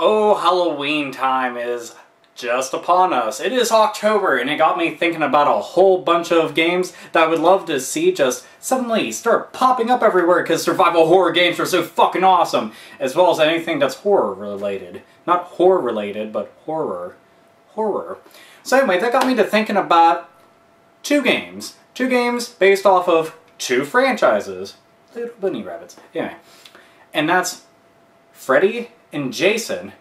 Oh, Halloween time is just upon us. It is October, and it got me thinking about a whole bunch of games that I would love to see just suddenly start popping up everywhere because survival horror games are so fucking awesome, as well as anything that's horror related. Not horror related, but horror. Horror. So anyway, that got me to thinking about two games. Two games based off of two franchises. Little bunny rabbits. Anyway. And that's Freddy and Jason.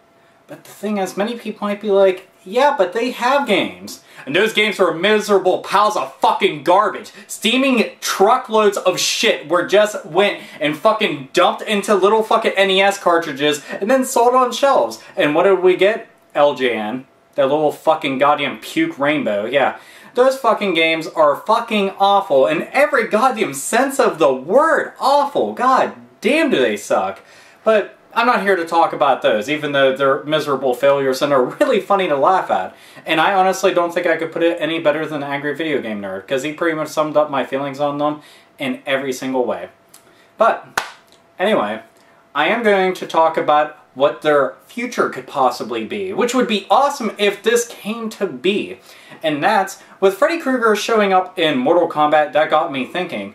But the thing is, many people might be like, yeah, but they have games. And those games are miserable piles of fucking garbage. Steaming truckloads of shit were just went and fucking dumped into little fucking NES cartridges and then sold on shelves. And what did we get? LJN. That little fucking goddamn puke rainbow. Yeah. Those fucking games are fucking awful in every goddamn sense of the word awful. God damn do they suck. But I'm not here to talk about those, even though they're miserable failures and are really funny to laugh at. And I honestly don't think I could put it any better than Angry Video Game Nerd, because he pretty much summed up my feelings on them in every single way. But, anyway, I am going to talk about what their future could possibly be, which would be awesome if this came to be. And that's, with Freddy Krueger showing up in Mortal Kombat, that got me thinking,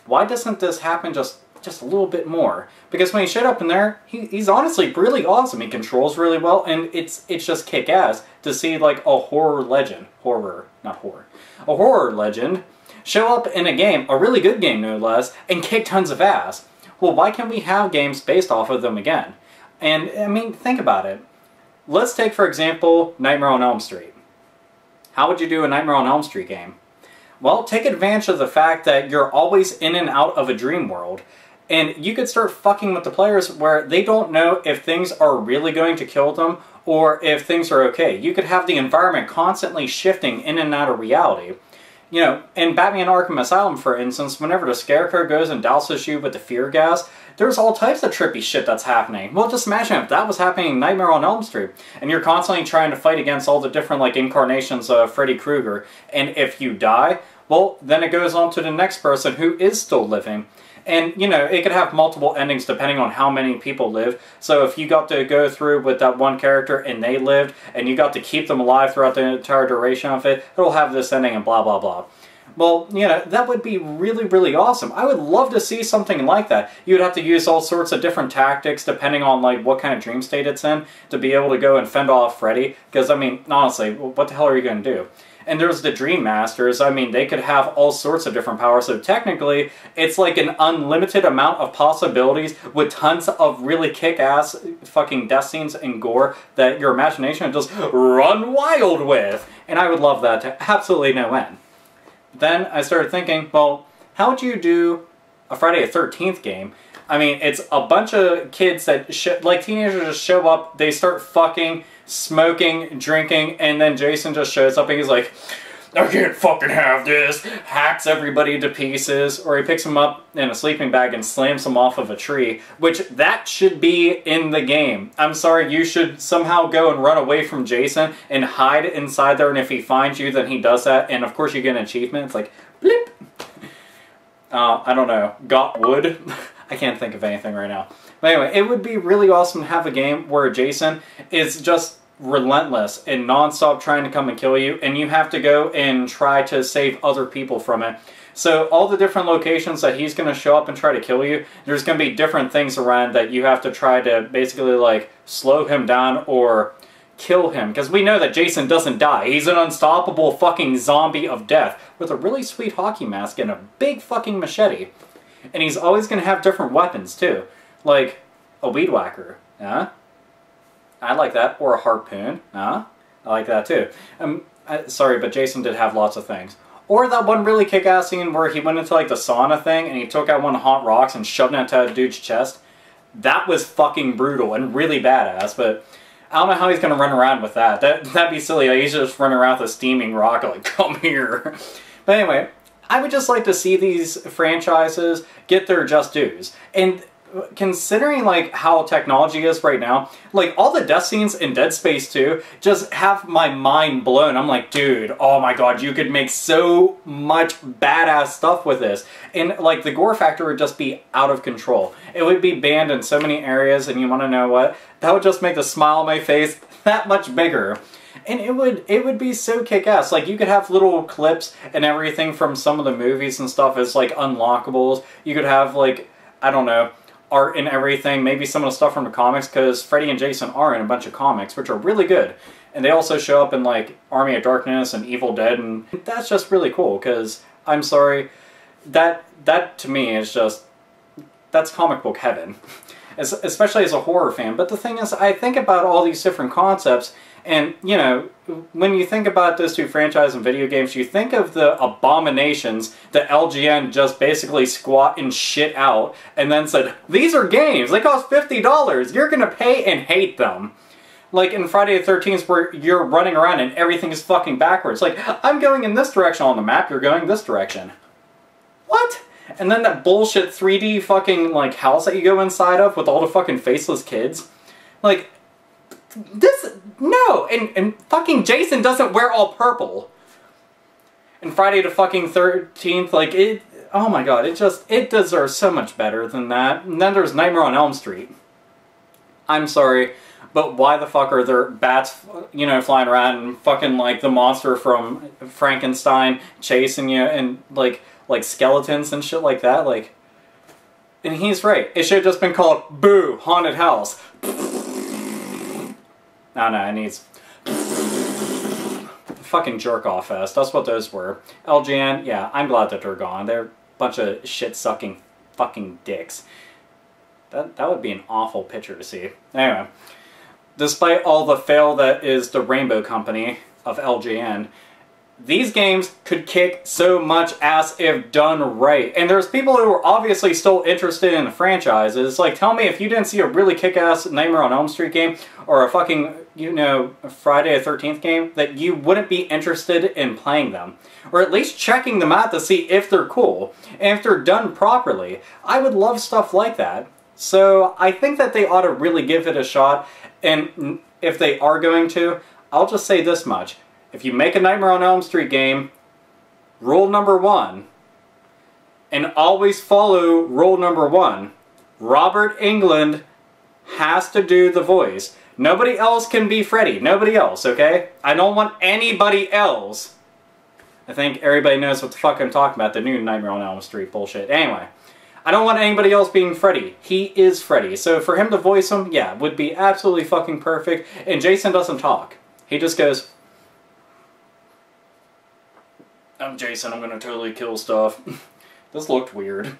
why doesn't this happen just a little bit more? Because when he showed up in there, he's honestly really awesome. He controls really well, and it's just kick-ass to see like a horror legend, a horror legend show up in a game, a really good game no less, and kick tons of ass. Well, why can't we have games based off of them again? And I mean, think about it. Let's take for example Nightmare on Elm Street. How would you do a Nightmare on Elm Street game? Well, take advantage of the fact that you're always in and out of a dream world. And you could start fucking with the players where they don't know if things are really going to kill them or if things are okay. You could have the environment constantly shifting in and out of reality. You know, in Batman Arkham Asylum, for instance, whenever the Scarecrow goes and douses you with the fear gas, there's all types of trippy shit that's happening. Well, just imagine if that was happening in Nightmare on Elm Street, and you're constantly trying to fight against all the different, like, incarnations of Freddy Krueger, and if you die, well, then it goes on to the next person who is still living. And, you know, it could have multiple endings depending on how many people live. So if you got to go through with that one character and they lived, and you got to keep them alive throughout the entire duration of it, it'll have this ending and blah, blah, blah. Well, you know, that would be really, really awesome. I would love to see something like that. You would have to use all sorts of different tactics depending on, like, what kind of dream state it's in to be able to go and fend off Freddy. Because, I mean, honestly, what the hell are you going to do? And there's the Dream Masters. I mean, they could have all sorts of different powers, so technically, it's like an unlimited amount of possibilities with tons of really kick-ass fucking death scenes and gore that your imagination will just run wild with. And I would love that to absolutely no end. Then I started thinking, well, how would you do a Friday the 13th game? I mean, it's a bunch of kids that, like teenagers, just show up, they start fucking, smoking, drinking, and then Jason just shows up and he's like, I can't fucking have this, hacks everybody to pieces, or he picks them up in a sleeping bag and slams them off of a tree, which that should be in the game. I'm sorry, you should somehow go and run away from Jason and hide inside there, and if he finds you, then he does that, and of course you get an achievement. It's like, blip. I don't know, got wood? I can't think of anything right now. But anyway, it would be really awesome to have a game where Jason is just relentless and non-stop trying to come and kill you, and you have to go and try to save other people from it. So all the different locations that he's going to show up and try to kill you, there's going to be different things around that you have to try to basically, like, slow him down or kill him. Because we know that Jason doesn't die. He's an unstoppable fucking zombie of death with a really sweet hockey mask and a big fucking machete. And he's always going to have different weapons, too. Like a weed whacker. Huh? I like that. Or a harpoon. Huh? I like that, too. Sorry, but Jason did have lots of things. Or that one really kick-ass scene where he went into, like, the sauna thing and he took out one of the hot rocks and shoved it into a dude's chest. That was fucking brutal and really badass, but I don't know how he's going to run around with that. That'd be silly. Like, he's just running around with a steaming rock like, come here. But anyway, I would just like to see these franchises get their just dues. And considering like how technology is right now, like all the death scenes in Dead Space 2 just have my mind blown. I'm like, dude, oh my god, you could make so much badass stuff with this. And like the gore factor would just be out of control. It would be banned in so many areas, and you want to know what? That would just make the smile on my face that much bigger. And it would be so kick-ass. Like, you could have little clips and everything from some of the movies and stuff as like unlockables. You could have like, I don't know, art and everything, maybe some of the stuff from the comics, because Freddy and Jason are in a bunch of comics, which are really good. And they also show up in, like, Army of Darkness and Evil Dead, and that's just really cool, because, I'm sorry, that to me is just, that's comic book heaven. Especially as a horror fan. But the thing is, I think about all these different concepts, and, you know, when you think about those two franchises and video games, you think of the abominations that LGN just basically squat and shit out, and then said, these are games, they cost $50, you're gonna pay and hate them. Like in Friday the 13th, where you're running around and everything is fucking backwards. Like, I'm going in this direction on the map, you're going this direction. What? And then that bullshit 3D fucking, like, house that you go inside of with all the fucking faceless kids. Like, this, no, and fucking Jason doesn't wear all purple. And Friday the fucking 13th, like, it, oh my god, it deserves so much better than that. And then there's Nightmare on Elm Street. I'm sorry, but why the fuck are there bats, you know, flying around and fucking, like, the monster from Frankenstein chasing you, and, like skeletons and shit like that, like... And he's right, it should have just been called Boo! Haunted House. No, it needs... Fucking jerk-off fest, that's what those were. LGN, yeah, I'm glad that they're gone. They're a bunch of shit-sucking fucking dicks. That would be an awful picture to see. Anyway, despite all the fail that is the Rainbow Company of LGN, these games could kick so much ass if done right. And there's people who are obviously still interested in the franchises. Like, tell me if you didn't see a really kick-ass Nightmare on Elm Street game, or a fucking, you know, Friday the 13th game, that you wouldn't be interested in playing them. Or at least checking them out to see if they're cool, and if they're done properly. I would love stuff like that. So, I think that they ought to really give it a shot, and if they are going to, I'll just say this much. If you make a Nightmare on Elm Street game, rule number 1, and always follow rule number 1, Robert Englund has to do the voice. Nobody else can be Freddy. Nobody else, okay? I don't want anybody else. I think everybody knows what the fuck I'm talking about, the new Nightmare on Elm Street bullshit. Anyway, I don't want anybody else being Freddy. He is Freddy. So for him to voice him, yeah, would be absolutely fucking perfect. And Jason doesn't talk. He just goes... I'm Jason, I'm gonna totally kill stuff. This looked weird.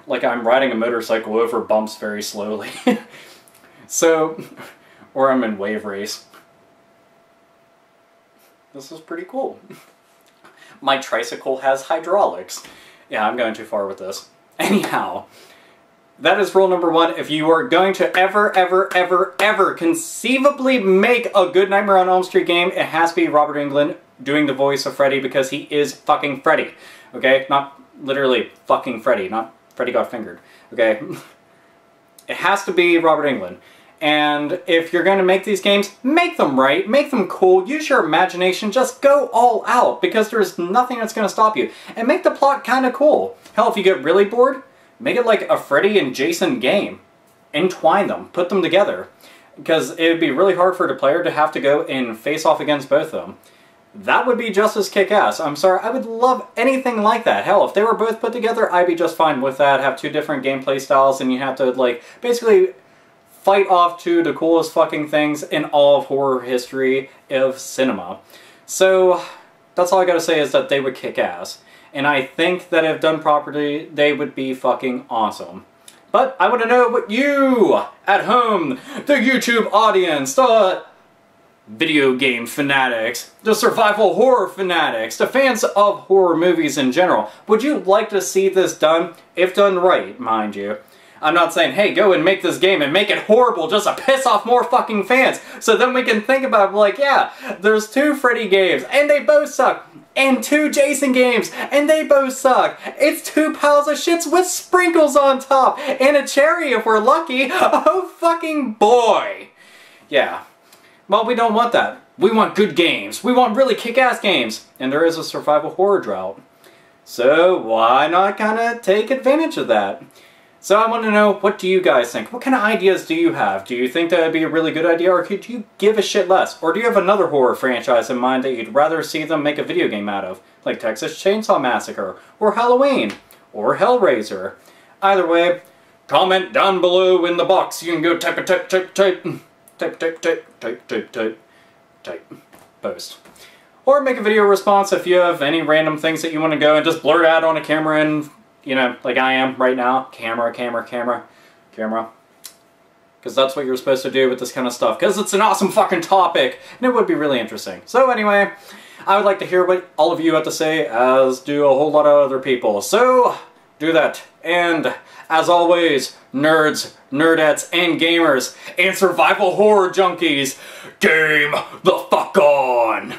Like I'm riding a motorcycle over bumps very slowly. So, or I'm in Wave Race. This is pretty cool. My tricycle has hydraulics. Yeah, I'm going too far with this. Anyhow, that is rule number 1. If you are going to ever conceivably make a good Nightmare on Elm Street game, it has to be Robert Englund doing the voice of Freddy, because he is fucking Freddy. Okay? Not literally fucking Freddy, not Freddy got fingered. Okay? It has to be Robert Englund. And if you're going to make these games, make them right, make them cool, use your imagination, just go all out, because there's nothing that's going to stop you. And make the plot kind of cool. Hell, if you get really bored, make it like a Freddy and Jason game. Entwine them, put them together. Because it would be really hard for the player to have to go and face off against both of them. That would be just as kick-ass. I'm sorry, I would love anything like that. Hell, if they were both put together, I'd be just fine with that. Have two different gameplay styles, and you have to, like, basically fight off to the coolest fucking things in all of horror history of cinema. So, that's all I gotta say is that they would kick ass. And I think that if done properly, they would be fucking awesome. But I want to know what you, at home, the YouTube audience, the video game fanatics, the survival horror fanatics, the fans of horror movies in general, would you like to see this done? If done right, mind you. I'm not saying, hey, go and make this game and make it horrible just to piss off more fucking fans. So then we can think about, like, yeah, there's 2 Freddy games, and they both suck. and 2 Jason games, and they both suck. It's 2 piles of shits with sprinkles on top, and a cherry if we're lucky. Oh fucking boy! Yeah. Well, we don't want that. We want good games. We want really kick-ass games. And there is a survival horror drought. So why not kind of take advantage of that? So I want to know, what do you guys think? What kind of ideas do you have? Do you think that would be a really good idea, or could you give a shit less? Or do you have another horror franchise in mind that you'd rather see them make a video game out of? Like Texas Chainsaw Massacre, or Halloween, or Hellraiser. Either way, comment down below in the box. You can go type, post. Or make a video response if you have any random things that you want to go and just blurt out on a camera and, you know, like I am right now. Camera. Because that's what you're supposed to do with this kind of stuff. Because it's an awesome fucking topic. And it would be really interesting. So anyway, I would like to hear what all of you have to say, as do a whole lot of other people. So, do that. And, as always, nerds, nerdettes, and gamers, and survival horror junkies, game the fuck on!